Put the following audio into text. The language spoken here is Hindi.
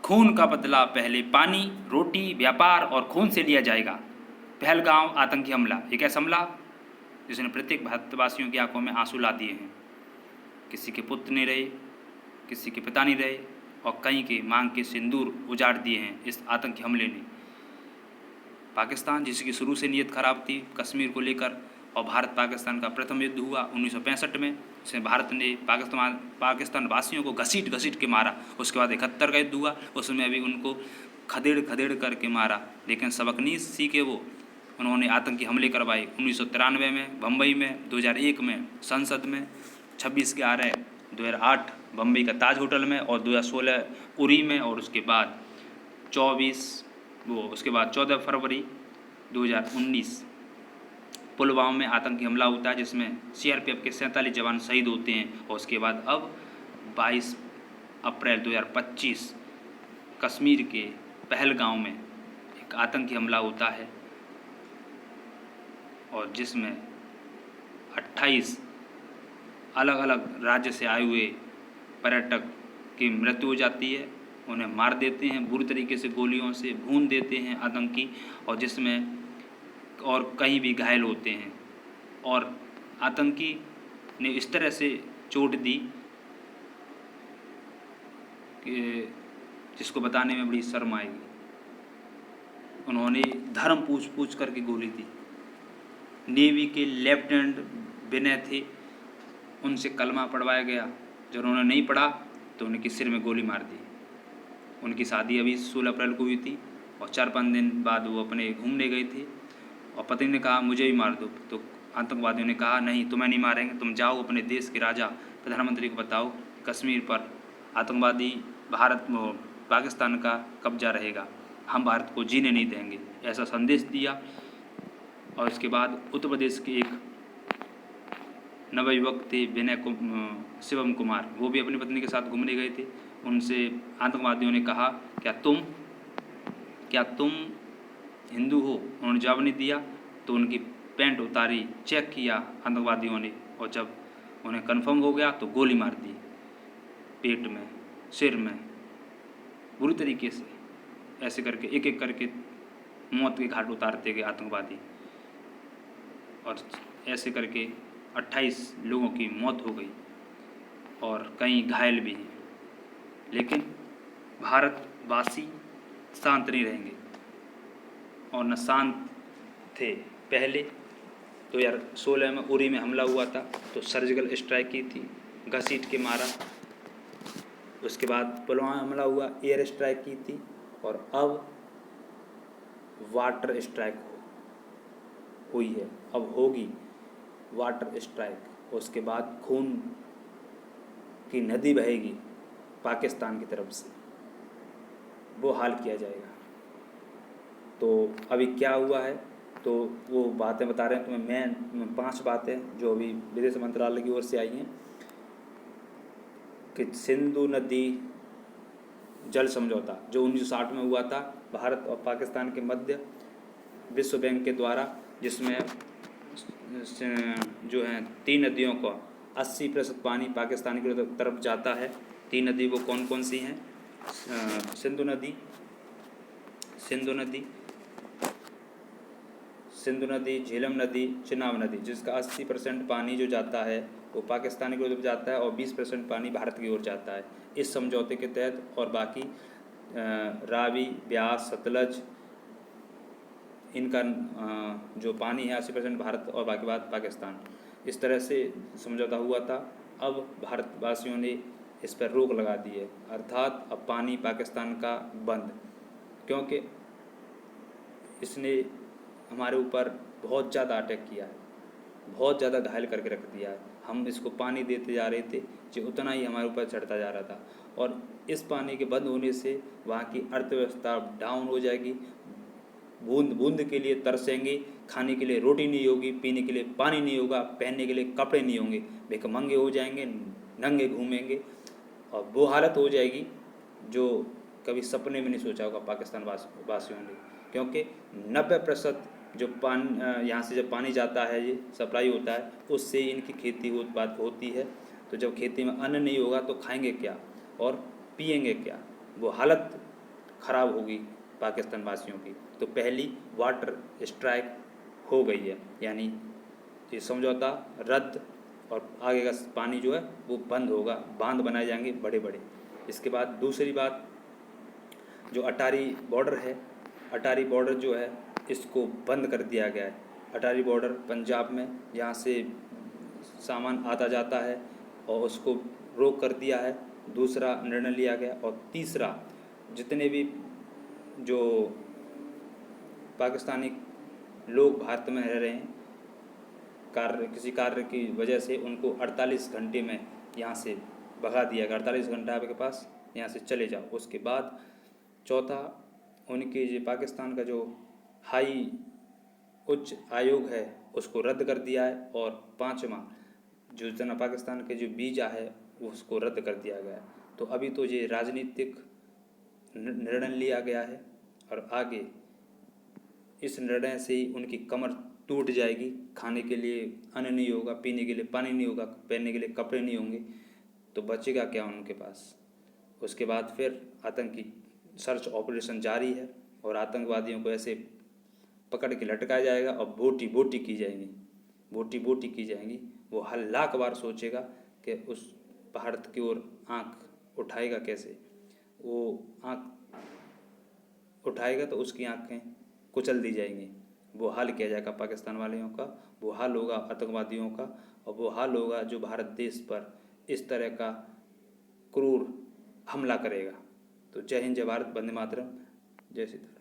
खून का बदला पहले पानी, रोटी, व्यापार और खून से लिया जाएगा। पहलगांव आतंकी हमला एक ऐसा हमला जिसने प्रत्येक भारतवासियों की आंखों में आंसू ला दिए हैं। किसी के पुत्र नहीं रहे, किसी के पिता नहीं रहे और कई के मांग के सिंदूर उजाड़ दिए हैं इस आतंकी हमले ने। पाकिस्तान जिसकी शुरू से नीयत खराब थी कश्मीर को लेकर, और भारत पाकिस्तान का प्रथम युद्ध हुआ 1965 में, इसमें भारत ने पाकिस्तान वासियों को घसीट घसीट के मारा। उसके बाद 71 का युद्ध हुआ, उसमें भी उनको खदेड़ खदेड़ करके मारा, लेकिन सबक नहीं सीखे वो। उन्होंने आतंकी हमले करवाए 1993 में बम्बई में, 2001 में संसद में, 26/11/2008 बम्बई का ताज होटल में, और 2016 उरी में, और उसके बाद 14 फरवरी 2019 पुलवामा में आतंकी हमला होता है, जिसमें सीआरपीएफ के 47 जवान शहीद होते हैं। और उसके बाद अब 22 अप्रैल 2025 कश्मीर के पहलगांव में एक आतंकी हमला होता है, और जिसमें 28 अलग अलग राज्य से आए हुए पर्यटक की मृत्यु हो जाती है। उन्हें मार देते हैं बुरी तरीके से, गोलियों से भून देते हैं आतंकी, और जिसमें और कहीं भी घायल होते हैं। और आतंकी ने इस तरह से चोट दी कि जिसको बताने में बड़ी शर्म आएगी। उन्होंने धर्म पूछ करके गोली दी। नेवी के लेफ्टिनेंट विनय थे, उनसे कलमा पढ़वाया गया। जब उन्होंने नहीं पढ़ा तो उनके सिर में गोली मार दी। उनकी शादी अभी 16 अप्रैल को हुई थी, और 4-5 दिन बाद वो अपने घूमने गए थे, और पत्नी ने कहा मुझे भी मार दो। तो आतंकवादियों ने कहा नहीं, तुम्हें नहीं मारेंगे, तुम जाओ अपने देश के राजा प्रधानमंत्री को बताओ कश्मीर पर आतंकवादी पाकिस्तान का कब्जा रहेगा, हम भारत को जीने नहीं देंगे, ऐसा संदेश दिया। और इसके बाद उत्तर प्रदेश के एक नवयुवक थे शिवम कुमार, वो भी अपनी पत्नी के साथ घूमने गए थे। उनसे आतंकवादियों ने कहा क्या तुम हिंदू हो? उन्होंने जवाब नहीं दिया, तो उनकी पैंट उतारी, चेक किया आतंकवादियों ने, और जब उन्हें कंफर्म हो गया तो गोली मार दी पेट में, सिर में, बुरी तरीके से। ऐसे करके एक एक करके मौत के घाट उतारते गए आतंकवादी, और ऐसे करके 28 लोगों की मौत हो गई और कई घायल भी हैं। लेकिन भारतवासी शांत नहीं रहेंगे, और न शांत थे। पहले 2016 में उरी में हमला हुआ था तो सर्जिकल स्ट्राइक की थी, घसीट के मारा। उसके बाद पुलवामा हमला हुआ, एयर स्ट्राइक की थी, और अब वाटर स्ट्राइक हुई है, अब होगी वाटर स्ट्राइक। उसके बाद खून की नदी बहेगी पाकिस्तान की तरफ से, वो हाल किया जाएगा। तो अभी क्या हुआ है, तो वो बातें बता रहे हैं तुम्हें। मैं 5 बातें जो अभी विदेश मंत्रालय की ओर से आई हैं कि सिंधु नदी जल समझौता जो 1960 में हुआ था भारत और पाकिस्तान के मध्य विश्व बैंक के द्वारा, जिसमें जो है 3 नदियों का 80% पानी पाकिस्तान की तरफ जाता है। 3 नदी वो कौन कौन सी हैं? सिंधु नदी, झेलम नदी, चिनाब नदी, जिसका 80% पानी जो जाता है वो पाकिस्तान की ओर जाता है और 20% पानी भारत की ओर जाता है इस समझौते के तहत। और बाकी रावी, ब्यास, सतलज, इनका जो पानी है 80% भारत और बाकी बात पाकिस्तान। इस तरह से समझौता हुआ था। अब भारतवासियों ने इस पर रोक लगा दी है, अर्थात अब पानी पाकिस्तान का बंद, क्योंकि इसने हमारे ऊपर बहुत ज़्यादा अटैक किया है, बहुत ज़्यादा घायल करके रख दिया है। हम इसको पानी देते जा रहे थे जो उतना ही हमारे ऊपर चढ़ता जा रहा था, और इस पानी के बंद होने से वहाँ की अर्थव्यवस्था डाउन हो जाएगी। बूंद बूंद के लिए तरसेंगे, खाने के लिए रोटी नहीं होगी, पीने के लिए पानी नहीं होगा, पहनने के लिए कपड़े नहीं होंगे, भिखमंगे हो जाएंगे, नंगे घूमेंगे, और वो हालत हो जाएगी जो कभी सपने में नहीं सोचा होगा पाकिस्तान वासियों ने। क्योंकि 90% जो यहाँ से जब पानी जाता है, ये सप्लाई होता है, उससे इनकी खेती होती है। तो जब खेती में अन्न नहीं होगा तो खाएंगे क्या और पिएंगे क्या? वो हालत ख़राब होगी पाकिस्तान वासियों की। तो पहली वाटर स्ट्राइक हो गई है, यानी ये समझौता रद्द और आगे का पानी जो है वो बंद होगा, बांध बनाए जाएंगे बड़े बड़े। इसके बाद दूसरी बात, जो अटारी बॉर्डर है, अटारी बॉर्डर जो है इसको बंद कर दिया गया है। अटारी बॉर्डर पंजाब में, यहाँ से सामान आता जाता है और उसको रोक कर दिया है, दूसरा निर्णय लिया गया। और तीसरा, जितने भी जो पाकिस्तानी लोग भारत में रह रहे हैं, किसी कार्य की वजह से, उनको 48 घंटे में यहाँ से भगा दिया गया। 48 घंटा आपके पास, यहाँ से चले जाओ। उसके बाद चौथा, उनके जो पाकिस्तान का जो हाई उच्च आयोग है उसको रद्द कर दिया है। और पाँचवा, जो जना पाकिस्तान के जो वीज़ा है उसको रद्द कर दिया गया है। तो अभी तो ये राजनीतिक निर्णय लिया गया है और आगे इस निर्णय से ही उनकी कमर टूट जाएगी। खाने के लिए अन्न नहीं होगा, पीने के लिए पानी नहीं होगा, पहनने के लिए कपड़े नहीं होंगे, तो बचेगा क्या उनके पास। उसके बाद फिर आतंकी सर्च ऑपरेशन जारी है और आतंकवादियों को ऐसे पकड़ के लटकाया जाएगा और बोटी बोटी की जाएंगी, बोटी बोटी की जाएंगी। वो हर लाख बार सोचेगा कि उस भारत की ओर आँख उठाएगा कैसे। वो आँख उठाएगा तो उसकी आँखें कुचल दी जाएंगी। वो हाल किया जाएगा पाकिस्तान वालियों का, वो हाल होगा आतंकवादियों का, और वो हाल होगा जो भारत देश पर इस तरह का क्रूर हमला करेगा। तो जय हिंद, जय भारत, वंदे मातरम, जय श्री राम।